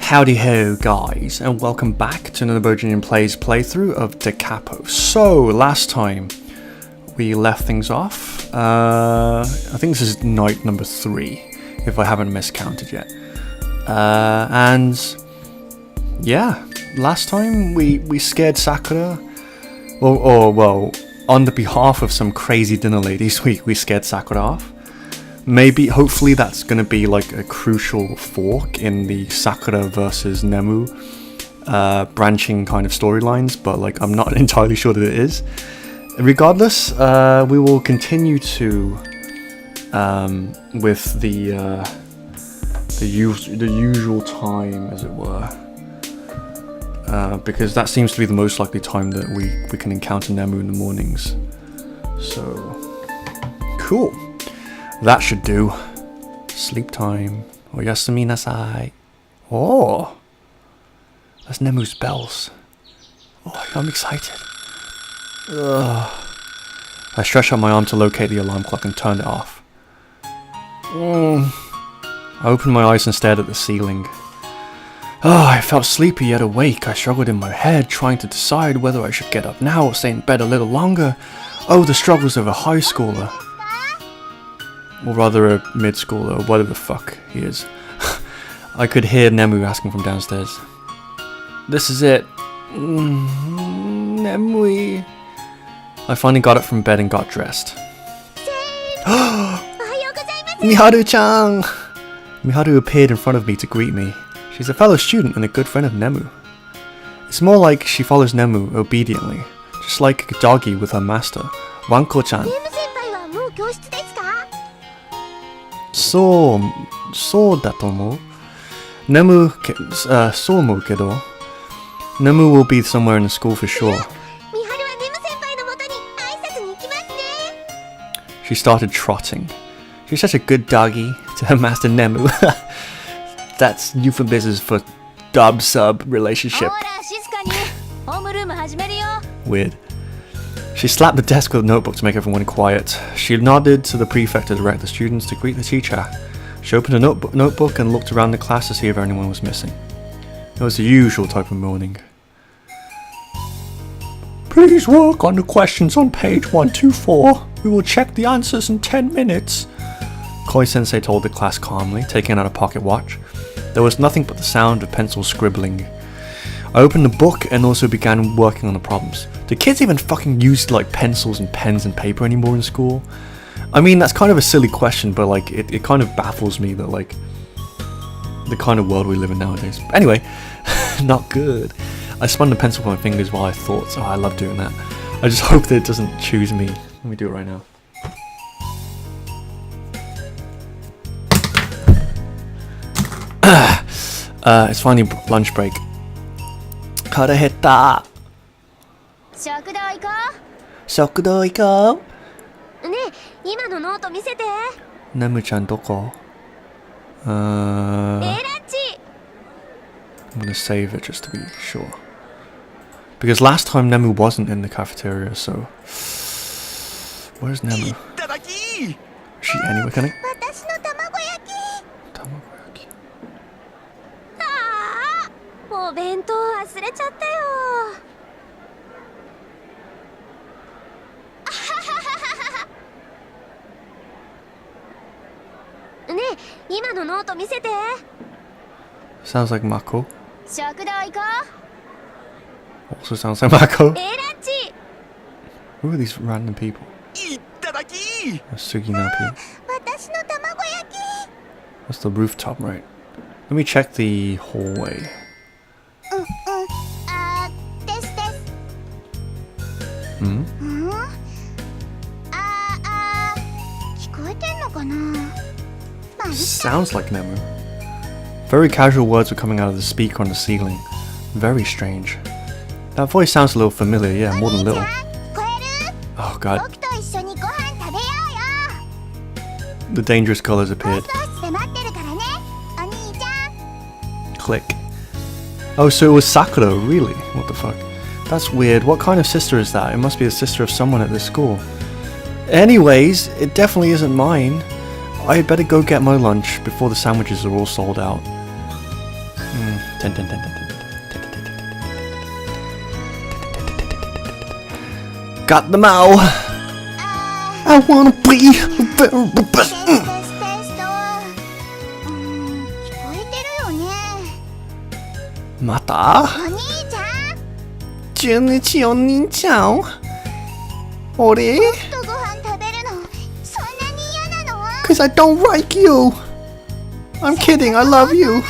Howdy ho guys, and welcome back to another Bowjinjin Plays playthrough of Da Capo. So, last time we left things off, I think this is night number 3, if I haven't miscounted yet. And yeah, last time we scared Sakura, well, on the behalf of some crazy dinner ladies, we scared Sakura off. Maybe, hopefully that's going to be like a crucial fork in the Sakura versus Nemu branching kind of storylines, but like I'm not entirely sure that it is. Regardless, we will continue to with the usual time, as it were, because that seems to be the most likely time that we can encounter Nemu in the mornings. So cool. That should do. Sleep time. Oyasumi nasai. Oh, that's Nemu's bells. Oh, I'm excited. Ugh. I stretched out my arm to locate the alarm clock and turned it off. I opened my eyes and stared at the ceiling. I felt sleepy yet awake. I struggled in my head, trying to decide whether I should get up now or stay in bed a little longer. Oh, the struggles of a high schooler. Or rather a mid-schooler, or whatever the fuck he is. I could hear Nemu asking from downstairs. This is it. Nemu. I finally got up from bed and got dressed. Miharu-chan! Miharu appeared in front of me to greet me. She's a fellow student and a good friend of Nemu. It's more like she follows Nemu obediently, just like a doggy with her master, Wanko-chan. So datomo. Nemu, so mo kedo. Nemu will be somewhere in the school for sure. She started trotting. She's such a good doggy to her master Nemu. That's euphemism for dub-sub relationship. Weird. She slapped the desk with a notebook to make everyone quiet. She nodded to the prefect to direct the students to greet the teacher. She opened a notebook and looked around the class to see if anyone was missing. It was the usual type of morning. Please work on the questions on page 124. We will check the answers in 10 minutes. Koi-sensei told the class calmly, taking out a pocket watch. There was nothing but the sound of pencil scribbling. I opened the book and also began working on the problems. Do kids even fucking use like pencils and pens and paper anymore in school? I mean, that's kind of a silly question, but like it kind of baffles me that like the kind of world we live in nowadays. Anyway, not good. I spun the pencil with my fingers while I thought. Oh, I love doing that. I just hope that it doesn't choose me. Let me do it right now. It's finally lunch break. 腹減った。食堂行こう。食堂行こう。ねえ、今のノート見せて。ネムちゃんどこ？ランチ。I'm gonna save it just to be sure. Because last time Nemu wasn't in the cafeteria, so where's Nemu? Is she anywhere? Can I? 私の卵焼き。卵焼き。お弁当忘れちゃったよ。ねえ、今のノート見せて。Sounds like Mako. 食堂行こう。Also sounds like Mako. ランチ。Who are these random people? いただき。Suginapi. 私の卵焼き。That's the rooftop, right? Let me check the hallway. 聞こえてんのかな? Sounds like Nemu. Very casual words were coming out of the speaker on the ceiling. Very strange. That voice sounds a little familiar, yeah, more than a little. Oh god. The dangerous colors appeared. Click. Oh, so it was Sakura, really? What the fuck? That's weird. What kind of sister is that? It must be the sister of someone at this school. Anyways, it definitely isn't mine. I had better go get my lunch before the sandwiches are all sold out. Ten, ten, ten, ten, ten. Got them all. I wanna be the very best. 聞こえてるよね。またお兄ちゃん、中日お兄ちゃん俺とご飯食べるのそんなに嫌なの？ Cause I don't like you. I'm kidding, I love you.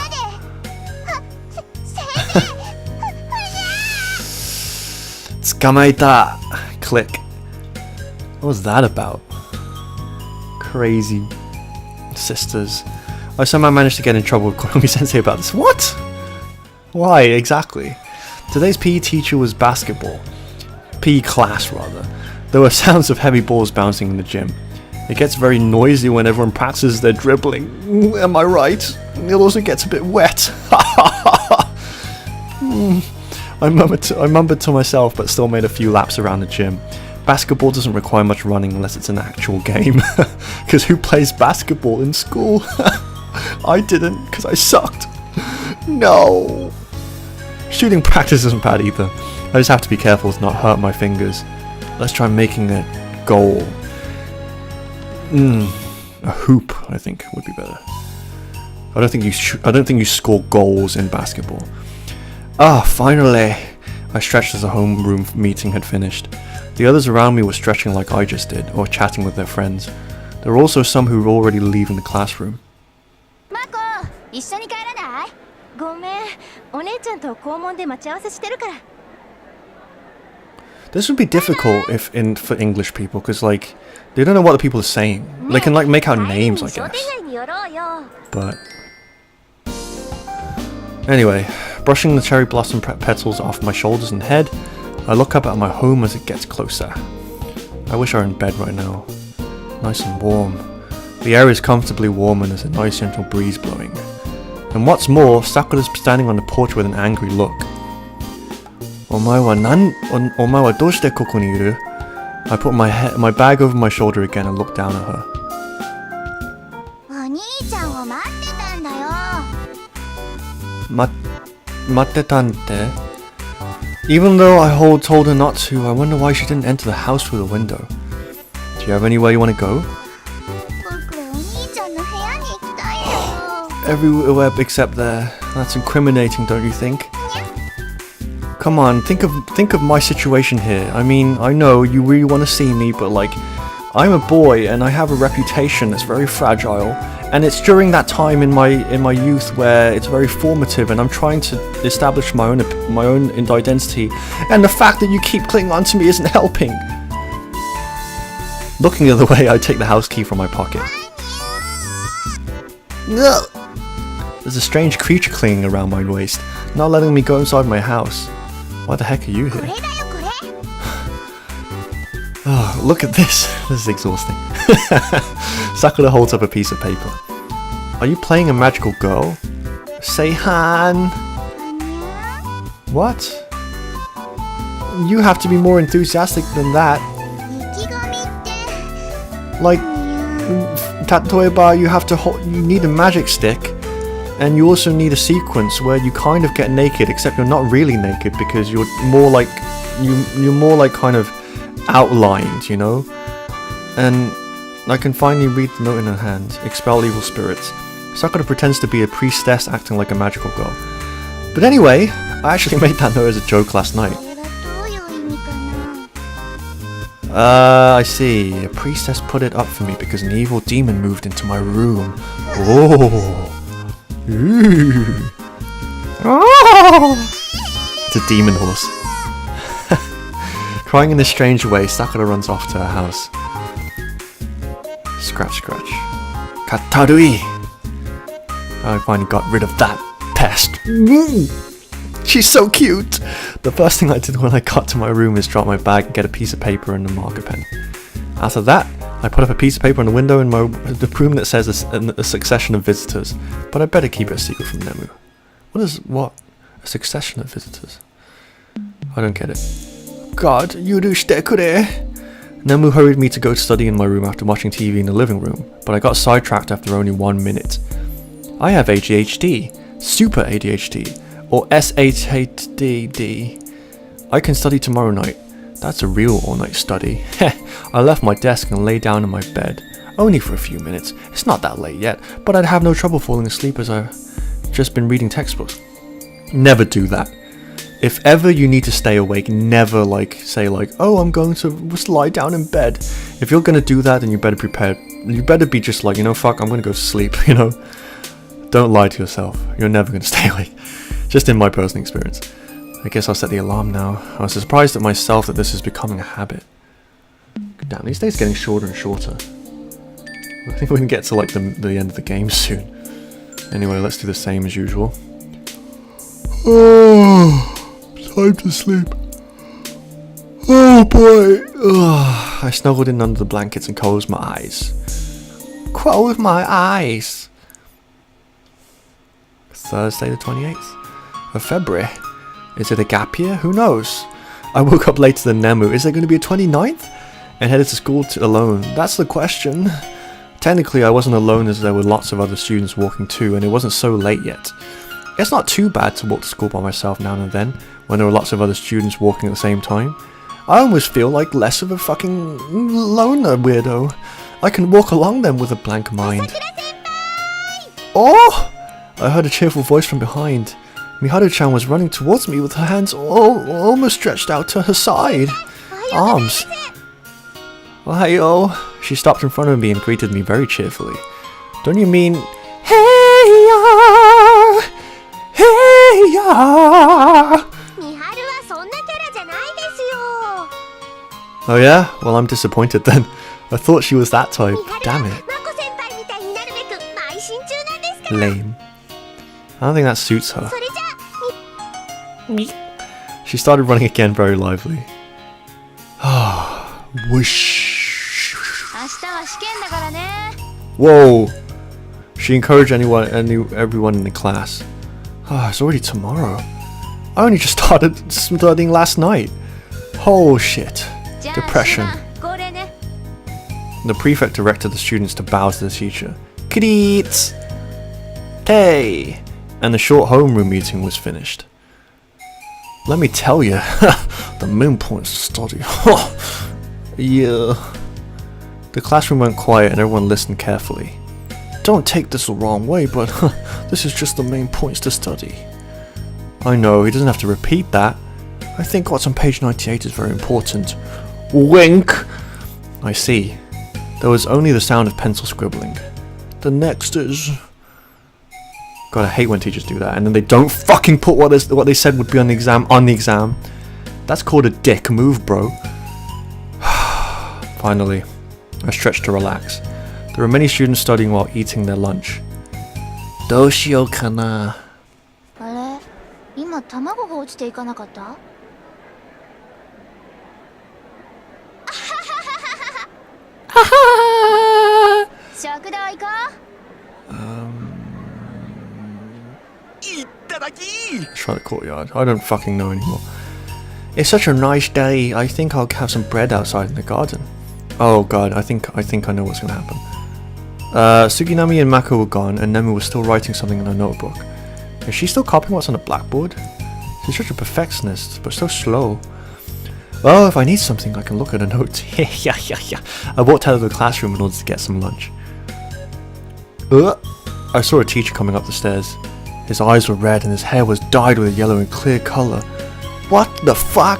捕まえた Click. What was that about? Crazy sisters. I somehow managed to get in trouble with Koyomi Sensei about this. What? Why exactly? Today's PE teacher was basketball. PE class rather. There were sounds of heavy balls bouncing in the gym. It gets very noisy when everyone practices their dribbling. Am I right? It also gets a bit wet. I mumbled to myself but still made a few laps around the gym. Basketball doesn't require much running unless it's an actual game. Because who plays basketball in school? I didn't, because I sucked. No. Shooting practice isn't bad either. I just have to be careful to not hurt my fingers. Let's try making a goal. A hoop, I think, would be better. I don't think you score goals in basketball. Ah, finally! I stretched as the homeroom meeting had finished. The others around me were stretching like I just did, or chatting with their friends. There were also some who were already leaving the classroom. Mako, 一緒に帰らない？ごめん、お姉ちゃんと校門で待ち合わせしてるから。This would be difficult for English people, because like they don't know what the people are saying. They can like make out names, I guess. But anyway, brushing the cherry blossom petals off my shoulders and head, I look up at my home as it gets closer. I wish I were in bed right now. Nice and warm. The air is comfortably warm and there's a nice gentle breeze blowing. And what's more, Sakura's standing on the porch with an angry look. Omae wa doshite koko ni iru? I put my bag over my shoulder again and looked down at her. お兄ちゃんを待ってたんだよ。待ってたんって? Even though I told her not to, I wonder why she didn't enter the house through the window. Do you have anywhere you want to go? 僕、お兄ちゃんの部屋に行きたいよ。Everywhere except there. That's incriminating, don't you think? Come on, think of my situation here. I mean, I know you really want to see me, but like, I'm a boy and I have a reputation that's very fragile. And it's during that time in my youth where it's very formative, and I'm trying to establish my own identity. And the fact that you keep clinging on to me isn't helping. Looking the other way, I take the house key from my pocket. No. There's a strange creature clinging around my waist, not letting me go inside my house. Why the heck are you here? Oh, look at this. This is exhausting. Sakura holds up a piece of paper. Are you playing a magical girl? Seihan. What? You have to be more enthusiastic than that. Like, Tatoeba, you need a magic stick, and you also need a sequence where you kind of get naked, except you're not really naked because you're more like kind of outlined, you know? And I can finally read the note in her hand. Expel evil spirits. Sakura pretends to be a priestess acting like a magical girl. But anyway, I actually made that note as a joke last night. I see. A priestess put it up for me because an evil demon moved into my room. Oh. Ooh. Oh. It's a demon horse. Crying in a strange way, Sakura runs off to her house. Scratch, scratch. Katarui! I finally got rid of that pest. She's so cute! The first thing I did when I got to my room is drop my bag and get a piece of paper and a marker pen. After that, I put up a piece of paper on the window in the room that says a succession of visitors. But I better keep it a secret from Nemu. What? A succession of visitors? I don't get it. God, yurushite kure! Nemu hurried me to go study in my room after watching TV in the living room, but I got sidetracked after only 1 minute. I have ADHD, super ADHD, or SHADD. I can study tomorrow night. That's a real all-night study. I left my desk and lay down in my bed. Only for a few minutes. It's not that late yet, but I'd have no trouble falling asleep as I've just been reading textbooks. Never do that. If ever you need to stay awake, never say oh, I'm going to just lie down in bed. If you're going to do that, then you better prepare. You better be just like, fuck, I'm going to go to sleep, Don't lie to yourself. You're never going to stay awake. Just in my personal experience. I guess I'll set the alarm now. I was surprised at myself that this is becoming a habit. Damn, these days getting shorter and shorter. I think we can get to the end of the game soon. Anyway, let's do the same as usual. Oh, time to sleep. Oh boy. Oh, I snuggled in under the blankets and closed my eyes. Close my eyes. Thursday the 28th of February. Is it a gap year? Who knows? I woke up later than Nemu. Is there going to be a 29th? And headed to school alone. That's the question. Technically, I wasn't alone as there were lots of other students walking too, and it wasn't so late yet. It's not too bad to walk to school by myself now and then, when there were lots of other students walking at the same time. I almost feel like less of a fucking loner weirdo. I can walk along them with a blank mind. Oh! I heard a cheerful voice from behind. Miharu-chan was running towards me with her hands almost stretched out to her side. Arms. Ohio. She stopped in front of me and greeted me very cheerfully. Don't you mean... Hey-ya! Hey-ya! Oh yeah? Well, I'm disappointed then. I thought she was that type. Damn it. Lame. I don't think that suits her. She started running again very lively. Ah, whoosh. Whoa. She encouraged everyone in the class. Ah, it's already tomorrow. I only just started studying last night. Oh shit. Depression. The prefect directed the students to bow to the teacher. Greet! Hey! And the short homeroom meeting was finished. Let me tell you, the main point is to study. Yeah. The classroom went quiet and everyone listened carefully. Don't take this the wrong way, but this is just the main points to study. I know, he doesn't have to repeat that. I think what's on page 98 is very important. Wink! I see. There was only the sound of pencil scribbling. The next is... God, I hate when teachers do that, and then they don't fucking put what they said would be on the exam. That's called a dick move, bro. Finally, I stretched to relax. There were many students studying while eating their lunch. Doshio kana. Try the courtyard. I don't fucking know anymore. It's such a nice day. I think I'll have some bread outside in the garden. Oh god, I think I know what's gonna happen. Suginami and Mako were gone, and Nemu was still writing something in her notebook. Is she still copying what's on the blackboard? She's such a perfectionist, but so slow. Well, if I need something, I can look at a note. Yeah. I walked out of the classroom in order to get some lunch. I saw a teacher coming up the stairs. His eyes were red and his hair was dyed with a yellow and clear colour. What the fuck?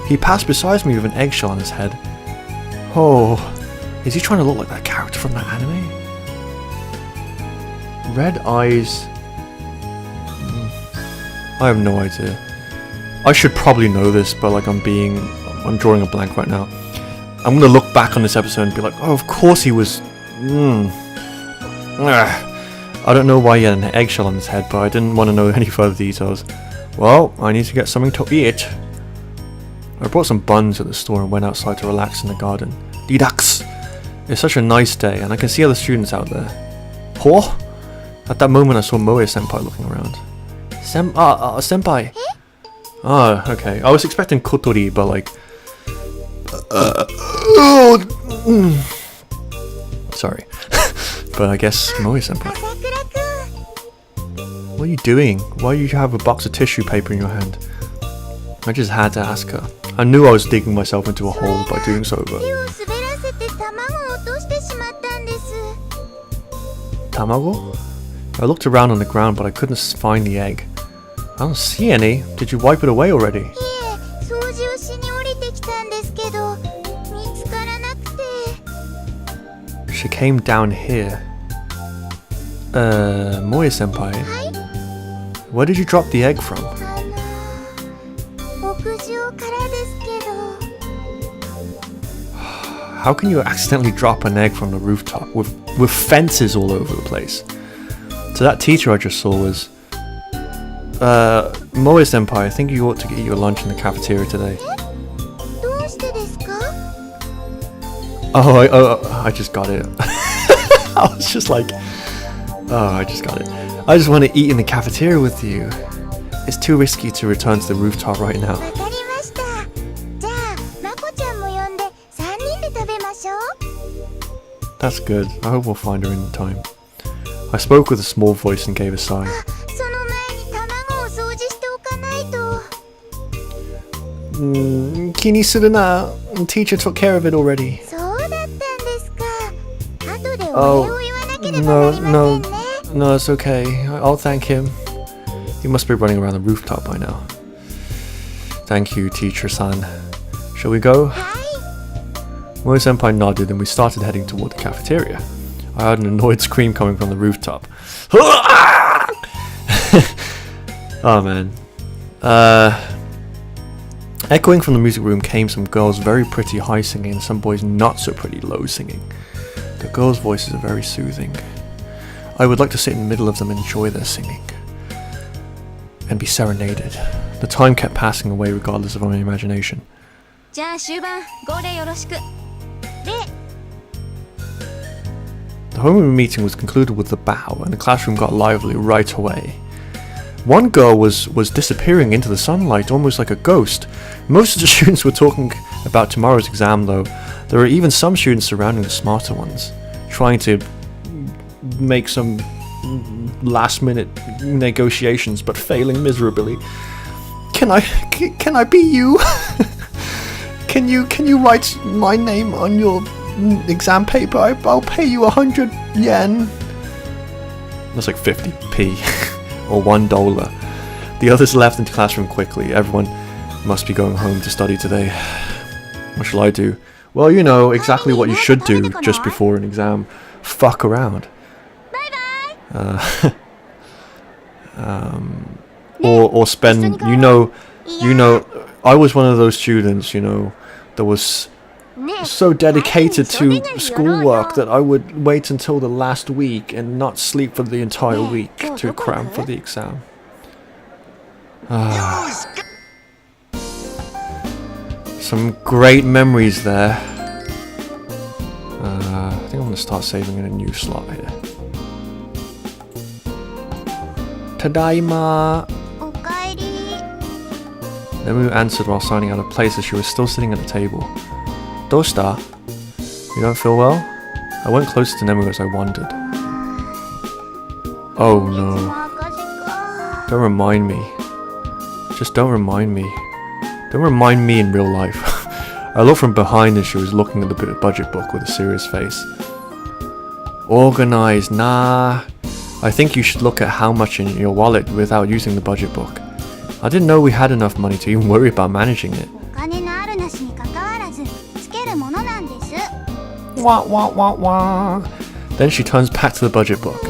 He passed beside me with an eggshell on his head. Oh, is he trying to look like that character from that anime? Red eyes. I have no idea. I should probably know this, but I'm drawing a blank right now. I'm gonna look back on this episode and be like, oh, of course he was. I don't know why he had an eggshell on his head, but I didn't want to know any further details. Well, I need to get something to eat. I brought some buns at the store and went outside to relax in the garden. Relax! It's such a nice day, and I can see other students out there. Huh? At that moment, I saw Moe-senpai looking around. Senpai! Oh, okay. I was expecting Kotori, but sorry. But I guess Moe-senpai. What are you doing? Why do you have a box of tissue paper in your hand? I just had to ask her. I knew I was digging myself into a hole by doing so, but... Tamago? I looked around on the ground, but I couldn't find the egg. I don't see any. Did you wipe it away already? She came down here. Moe-senpai. Where did you drop the egg from? How can you accidentally drop an egg from the rooftop with fences all over the place? So that teacher I just saw was... Moe-senpai, I think you ought to get your lunch in the cafeteria today. I just got it. I was just like... Oh, I just got it. I just want to eat in the cafeteria with you. It's too risky to return to the rooftop right now. That's good. I hope we'll find her in time. I spoke with a small voice and gave a sigh. Kinisuru-na. Teacher took care of it already. Oh, no, it's okay. I'll thank him. He must be running around the rooftop by now. Thank you, teacher-san. Shall we go? Moe-senpai nodded and we started heading toward the cafeteria. I heard an annoyed scream coming from the rooftop. Oh man. Echoing from the music room came some girls very pretty high singing and some boys not so pretty low singing. The girls' voices are very soothing. I would like to sit in the middle of them and enjoy their singing. And be serenaded. The time kept passing away regardless of my imagination. The homeroom meeting was concluded with a bow and the classroom got lively right away. One girl was disappearing into the sunlight almost like a ghost. Most of the students were talking about tomorrow's exam though. There were even some students surrounding the smarter ones, trying to make some last minute negotiations but failing miserably. Can I be you? Can you write my name on your exam paper? I'll pay you 100 yen. That's like 50p or $1. The others left into the classroom quickly. Everyone must be going home to study today. What shall I do? Well, you know exactly what you should do just before an exam. Fuck around. Or spend, you know, I was one of those students, you know, that was so dedicated to schoolwork that I would wait until the last week and not sleep for the entire week to cram for the exam. Some great memories there. I think I'm going to start saving in a new slot here. Tadaima! Nemu answered while signing out of place as she was still sitting at the table. Dosta? You don't feel well? I went closer to Nemu as I wondered. Oh no. Don't remind me. Just don't remind me. Don't remind me in real life. I looked from behind and she was looking at the budget book with a serious face. Organized, nah. I think you should look at how much in your wallet without using the budget book. I didn't know we had enough money to even worry about managing it. Wah wah wah wah. Then she turns back to the budget book.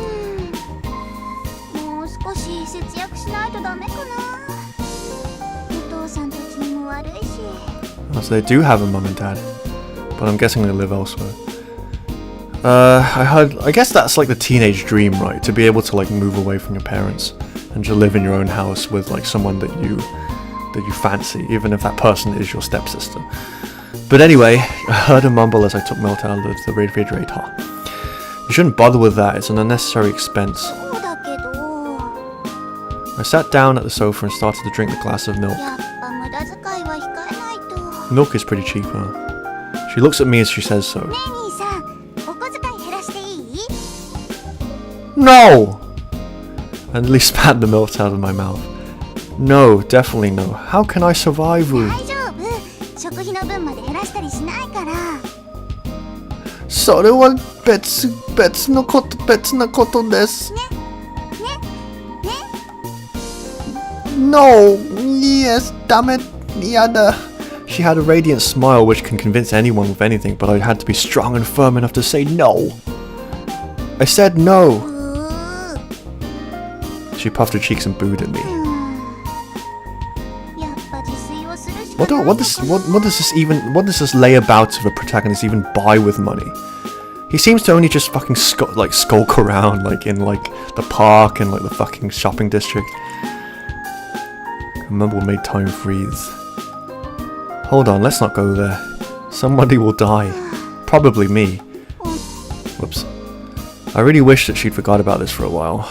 So they do have a mum and dad, but I'm guessing they live elsewhere. I guess that's like the teenage dream, right? To be able to like move away from your parents and to live in your own house with like someone that you fancy, even if that person is your stepsister. But anyway, I heard a mumble as I took milk out of the refrigerator. You shouldn't bother with that, it's an unnecessary expense. I sat down at the sofa and started to drink the glass of milk. Milk is pretty cheap, huh? She looks at me as she says so. No! I nearly spat the milk out of my mouth. No, definitely no. How can I survive? 大丈夫。食費の分まで減らしたりしないから。それは別なことです。No, yes, damn it, yada. She had a radiant smile which can convince anyone with anything, but I had to be strong and firm enough to say no. I said no. She puffed her cheeks and booed at me. What does this layabout of a protagonist even buy with money? He seems to only just fucking skulk around like in like the park and like the fucking shopping district. Mumble made time freeze. Hold on, let's not go there. Somebody will die. Probably me. Whoops. I really wish that she'd forgot about this for a while.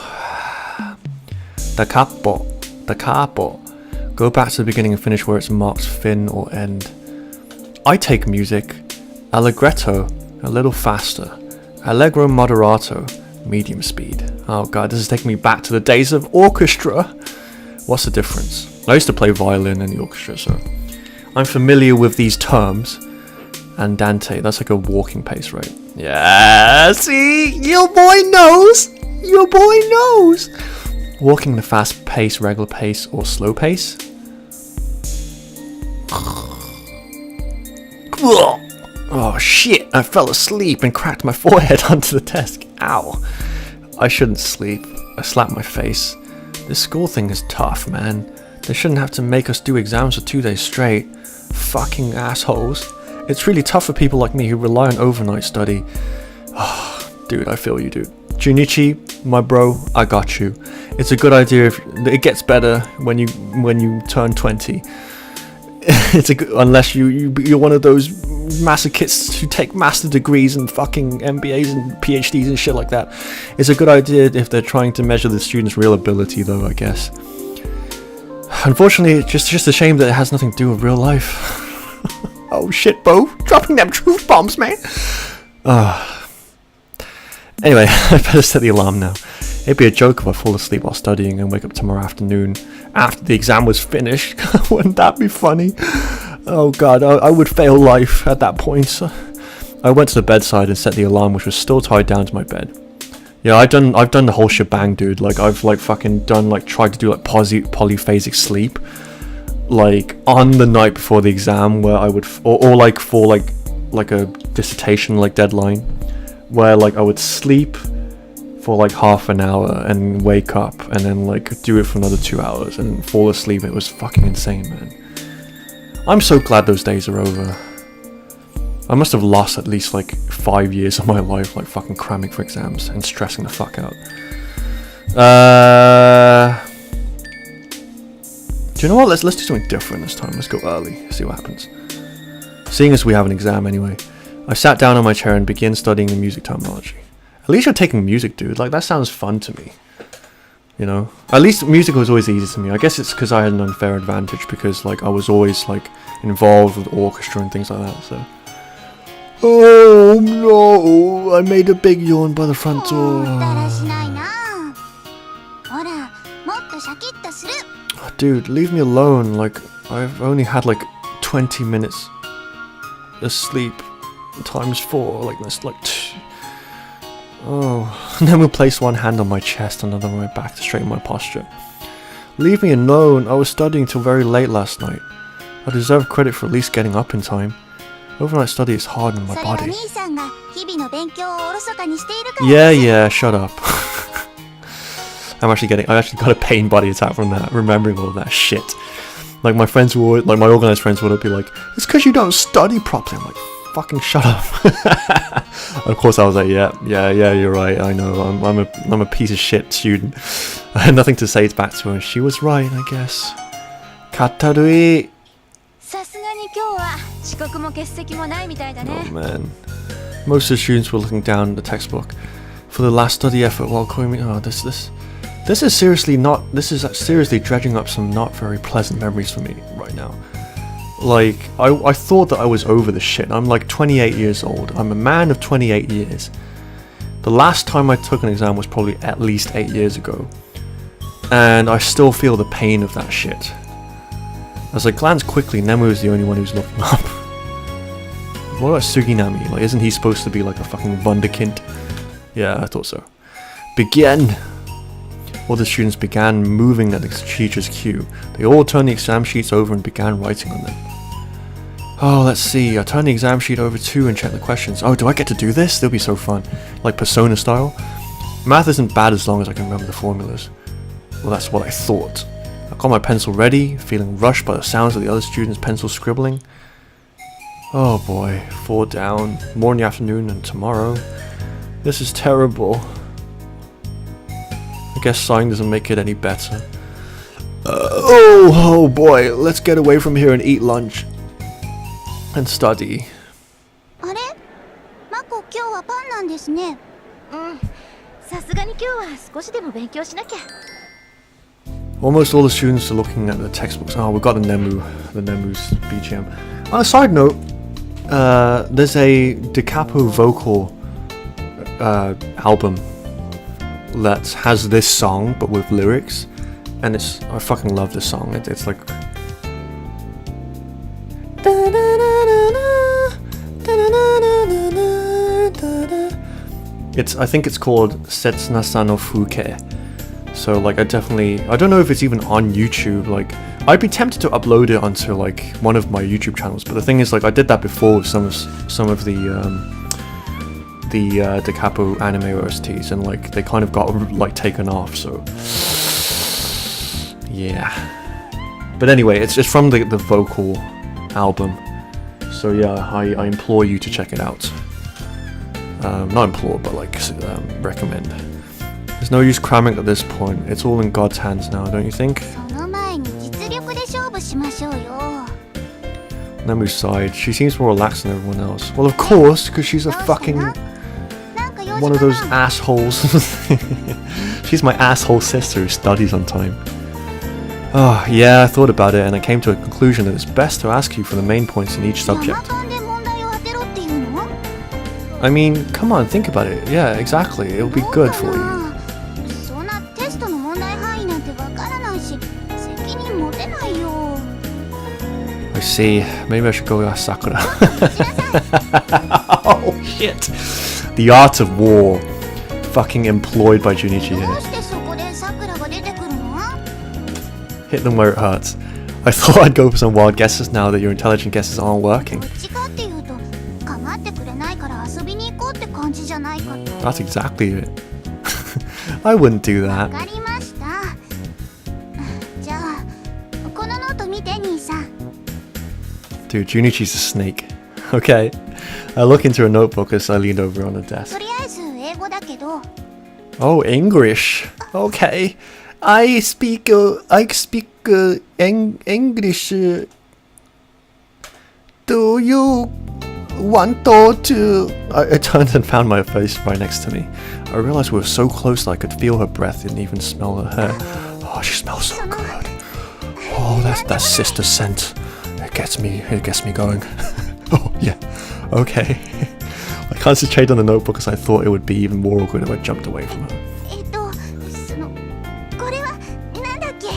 Da capo. Go back to the beginning and finish where it's marked fin or end. I take music. Allegretto, a little faster. Allegro moderato, medium speed. Oh god, this is taking me back to the days of orchestra. What's the difference? I used to play violin in the orchestra, so I'm familiar with these terms. Andante, that's like a walking pace, right? Yeah, see? Your boy knows! Your boy knows! Walking the fast pace, regular pace, or slow pace? Oh shit, I fell asleep and cracked my forehead onto the desk. Ow. I shouldn't sleep. I slapped my face. This school thing is tough, man. They shouldn't have to make us do exams for 2 days straight. Fucking assholes. It's really tough for people like me who rely on overnight study. Oh, dude, I feel you, dude. Junichi, my bro, I got you. It's a good idea if it gets better when you turn 20. It's unless you're one of those masochists who take master degrees and fucking MBAs and PhDs and shit like that. It's a good idea if they're trying to measure the student's real ability, though, I guess. Unfortunately, it's just a shame that it has nothing to do with real life. Oh shit, Bo, dropping them truth bombs, man. Anyway, I better set the alarm now. It'd be a joke if I fall asleep while studying and wake up tomorrow afternoon after the exam was finished. Wouldn't that be funny? Oh god, I would fail life at that point. So I went to the bedside and set the alarm, which was still tied down to my bed. Yeah, I've done the whole shebang, dude. Like I've fucking tried to do like polyphasic sleep, like on the night before the exam, where I would or like for like a dissertation like deadline, where like I would sleep for like half an hour and wake up and then like do it for another 2 hours and fall asleep. It was fucking insane, man. I'm so glad those days are over. I must have lost at least like 5 years of my life like fucking cramming for exams and stressing the fuck out. Do you know what? Let's do something different this time. Let's go early, see what happens. Seeing as we have an exam anyway, I sat down on my chair and began studying the music terminology. At least you're taking music, dude. Like that sounds fun to me. You know? At least music was always easy to me. I guess it's because I had an unfair advantage because like I was always like involved with orchestra and things like that, so. Oh no, I made a big yawn by the front door. Dude, leave me alone. Like, I've only had like 20 minutes of sleep times 4. Like, that's like... Oh, and then we'll place one hand on my chest and another on my back to straighten my posture. Leave me alone. I was studying till very late last night. I deserve credit for at least getting up in time. Overnight study is hard on my body. Yeah, shut up. I actually got a pain body attack from that, remembering all that shit. Like my friends would, like my organized friends would be like, it's because you don't study properly. I'm like, fucking shut up. Of course I was like, yeah, you're right, I know, I'm a piece of shit student. I had nothing to say back to her, and she was right, I guess. Katarui. Oh man. Most of the students were looking down at the textbook for the last study effort while calling me. Oh, this is seriously dredging up some not very pleasant memories for me right now. Like, I thought that I was over this shit. I'm like 28 years old. I'm a man of 28 years. The last time I took an exam was probably at least 8 years ago. and I still feel the pain of that shit. As I glance quickly, Nemu is the only one who's looking up. What about Suginami? Like, isn't he supposed to be like a fucking wunderkind? Yeah, I thought so. Begin! All the students began moving at the teacher's cue. They all turned the exam sheets over and began writing on them. Oh, let's see. I turned the exam sheet over too and checked the questions. Oh, do I get to do this? They'll be so fun. Like Persona style. Math isn't bad as long as I can remember the formulas. Well, that's what I thought. I got my pencil ready, feeling rushed by the sounds of the other students' pencil scribbling. Oh boy, 4 down, more in the afternoon than tomorrow. This is terrible. I guess sighing doesn't make it any better. Oh boy, let's get away from here and eat lunch. And study. あれマコ今日はパンなんですね。さすがに今日は少しでも勉強しなきゃ。 Almost all the students are looking at the textbooks. Oh, we got Nemu's BGM. On a side note, there's a Da Capo vocal album that has this song but with lyrics, and I fucking love this song. It's like I think it's called Setsunasa no Fuke. So like I don't know if it's even on YouTube. Like I'd be tempted to upload it onto like one of my YouTube channels, but the thing is like I did that before with some of the Da Capo anime OSTs, and like they kind of got like taken off, so yeah. But anyway, it's from the vocal album, so yeah, I implore you to check it out. Not implore, but like recommend. There's no use cramming at this point. It's all in God's hands now, don't you think? その前に実力で勝負しましょうよ。 Nemu's sighed. She seems more relaxed than everyone else. Well, of course, because she's a fucking one of those assholes. She's my asshole sister who studies on time. Oh, yeah, I thought about it and I came to a conclusion that it's best to ask you for the main points in each subject. 山パンで問題を当てろっていうの？ I mean, come on, think about it. Yeah, exactly. It'll be good for you. そんなテストの問題範囲なんてわからないし、責任持てないよ。 I see. Maybe I should go ask Sakura. Oh, shit. The art of war. Fucking employed by Junichi ど here. うしてそこでさくらが出てくるの？ Hit them where it hurts. I thought I'd go for some wild guesses now that your intelligent guesses aren't working. どっちかっていうと、構ってくれないから遊びに行こうって感じじゃないかと。 That's exactly it. I wouldn't do わ that. かりました。じゃあ、このノート見て兄さん。 Dude, Junichi's a snake. Okay. I look into a notebook as I leaned over on the と desk. りあえず英語だけど、 Oh, English. Okay. I speak English. Do you want to... I turned and found my face right next to me. I realized we were so close that I could feel her breath and even smell her hair. Oh, she smells so good. Oh, that's sister scent. It gets me going. Oh, yeah. Okay. I concentrated on the notebook because I thought it would be even more awkward if I jumped away from her. その、これはなんだっけ？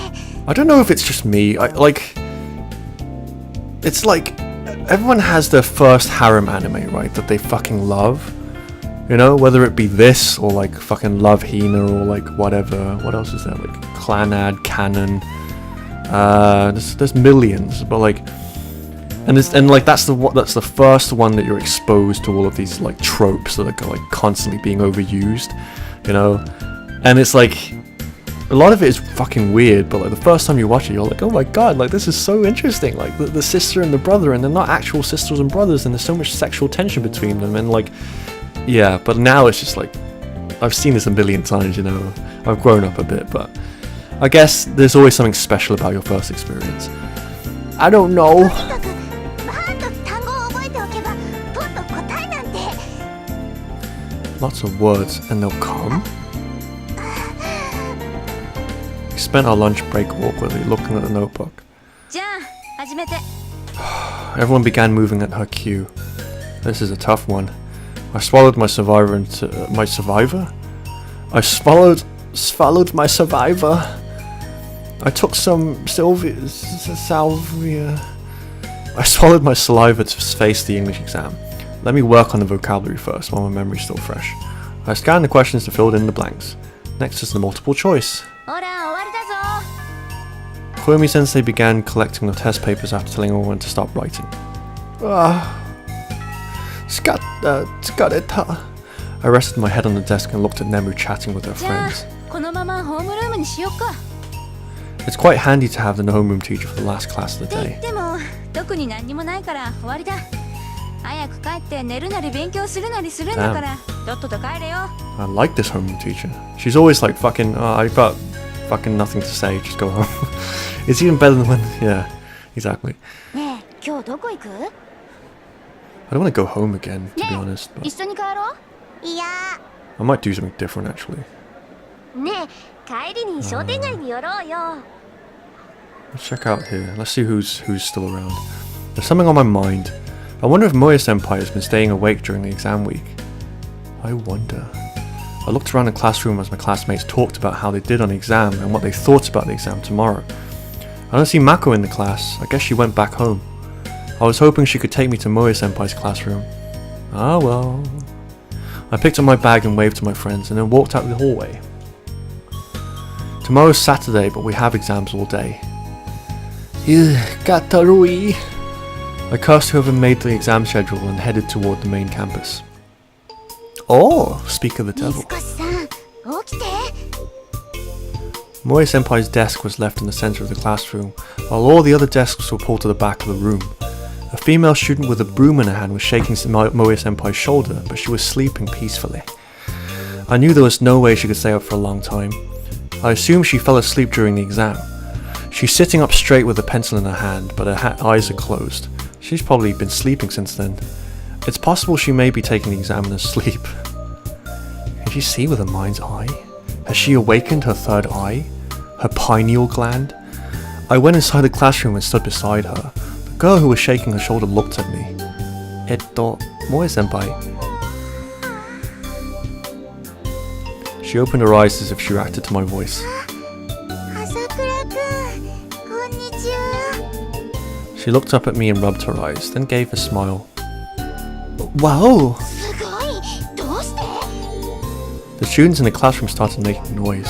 I don't know if it's just me. It's like everyone has their first harem anime, right? That they fucking love. You know, whether it be this or like fucking Love Hina or like whatever. What else is there? Like Clanad, Canon. There's millions, but like, and like that's the first one that you're exposed to all of these like tropes that are like constantly being overused, you know, and it's like a lot of it is fucking weird, but like the first time you watch it, you're like, oh my god, like this is so interesting, like the sister and the brother, and they're not actual sisters and brothers, and there's so much sexual tension between them, and like, yeah, but now it's just like, I've seen this a million times, you know, I've grown up a bit, but I guess there's always something special about your first experience. I don't know. とにかくバーンと単語を覚えておけばポンと答えなんて。 Lots of words, and they'll come. We spent our lunch break awkwardly looking at the notebook. じゃあ始めて。 Everyone began moving at her cue. This is a tough one. I swallowed my survivor into my survivor? I swallowed my survivor I took some salvia. I swallowed my saliva to face the English exam. Let me work on the vocabulary first while my memory's still fresh. I scanned the questions to fill in the blanks. Next is the multiple choice. ほら終わりだぞ Koyomi sensei began collecting the test papers after telling everyone to stop writing. Tsukareta. I rested my head on the desk and looked at Nemu chatting with her じゃあ friends. このままホームルームにしよっか It's quite handy to have the homeroom teacher for the last class of っ the て言 day. っても特に何にもないから終わりだ早く帰って寝るなり勉強するなりするんだからとっとと帰れよ I like this homeroom teacher. She's always like fucking, I've got fucking nothing to say, just go home. It's even better than when, yeah, exactly. ねえ今日どこ行く I don't want to go home again, to be honest. 一 But 緒に帰ろ いや I might do something different actually. うねえ帰りに商店街に寄ろうよ Let's check out here. Let's see who's still around. There's something on my mind. I wonder if Moya-senpai has been staying awake during the exam week. I wonder. I looked around the classroom as my classmates talked about how they did on the exam and what they thought about the exam tomorrow. I don't see Mako in the class. I guess she went back home. I was hoping she could take me to Moya-senpai's classroom. Ah well. I picked up my bag and waved to my friends and then walked out the hallway. Tomorrow's Saturday, but we have exams all day. Katarui. I cursed whoever made the exam schedule and headed toward the main campus. Oh, speak of the 水 devil. 越さん起きて Moya-senpai's desk was left in the center of the classroom, while all the other desks were pulled to the back of the room. A female student with a broom in her hand was shaking Moya-senpai's shoulder, but she was sleeping peacefully. I knew there was no way she could stay up for a long time. I assumed she fell asleep during the exam. She's sitting up straight with a pencil in her hand, but her eyes are closed. She's probably been sleeping since then. It's possible she may be taking the exam in her sleep. Can she see with her mind's eye? Has she awakened her third eye? Her pineal gland? I went inside the classroom and stood beside her. The girl who was shaking her shoulder looked at me. Moya-senpai. She opened her eyes as if she reacted to my voice. 朝倉くんこんにちは She looked up at me and rubbed her eyes, then gave a smile. Wow! すごいどうして The students in the classroom started making noise.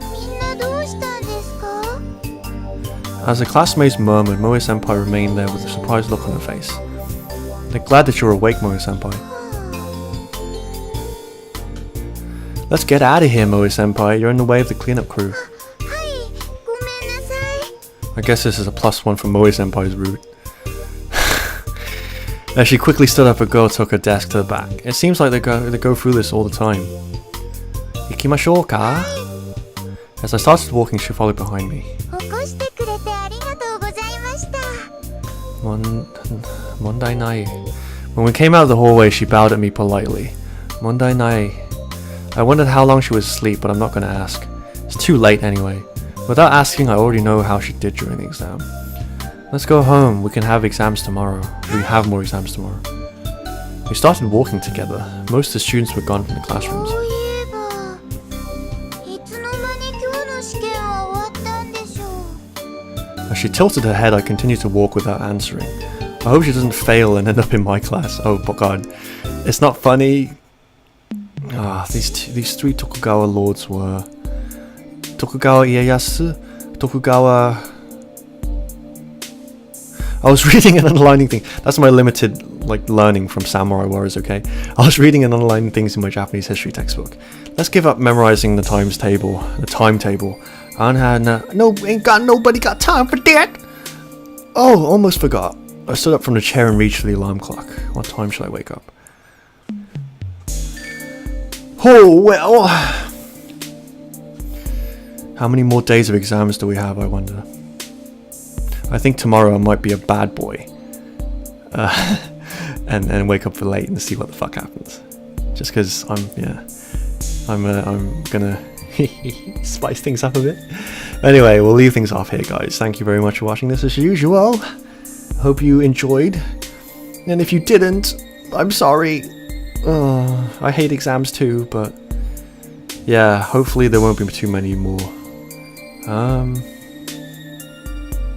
みんなどうしたんですか As the classmates murmured, Moya-senpai remained there with a surprised look on her face. They're glad that you're awake, Moya-senpai. Let's get out of here, Moya-senpai. You're in the way of the cleanup crew. はいごめんなさい I guess this is a +1 for Moya-senpai's route. As she quickly stood up, a girl took her desk to the back. It seems like they go through this all the time. Ikimashou ka? As I started walking, she followed behind me. 起こしてくれてありがとうございました Mondai nai. When we came out of the hallway, she bowed at me politely. Mondai nai. I wondered how long she was asleep, but I'm not going to ask. It's too late anyway. Without asking, I already know how she did during the exam. Let's go home. We can have exams tomorrow. We have more exams tomorrow. We started walking together. Most of the students were gone from the classrooms. そういえばいつの間に今日の試験は終わったんでしょう As she tilted her head, I continued to walk without answering. I hope she doesn't fail and end up in my class. Oh god. It's not funny. These three Tokugawa lords were Tokugawa Ieyasu, Tokugawa... I was reading and underlining things. That's my limited learning from Samurai Warriors, okay? I was reading and underlining things in my Japanese history textbook. Let's give up memorizing the timetable. Nobody got time for that! Oh, almost forgot. I stood up from the chair and reached for the alarm clock. What time should I wake up? Oh, well. How many more days of exams do we have, I wonder? I think tomorrow I might be a bad boy. And wake up for late and see what the fuck happens. Just because I'm gonna spice things up a bit. Anyway, we'll leave things off here, guys. Thank you very much for watching this as usual. Hope you enjoyed. And if you didn't, I'm sorry. I hate exams too, but yeah, hopefully there won't be too many more.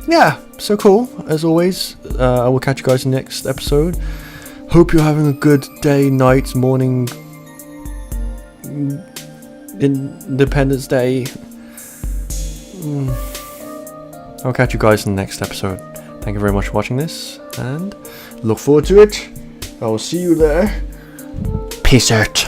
Yeah, so cool. As always, I will catch you guys in the next episode. Hope you're having a good day, night, morning, Independence Day. I'll catch you guys in the next episode. Thank you very much for watching this, and look forward to it. I will see you there. Peace out.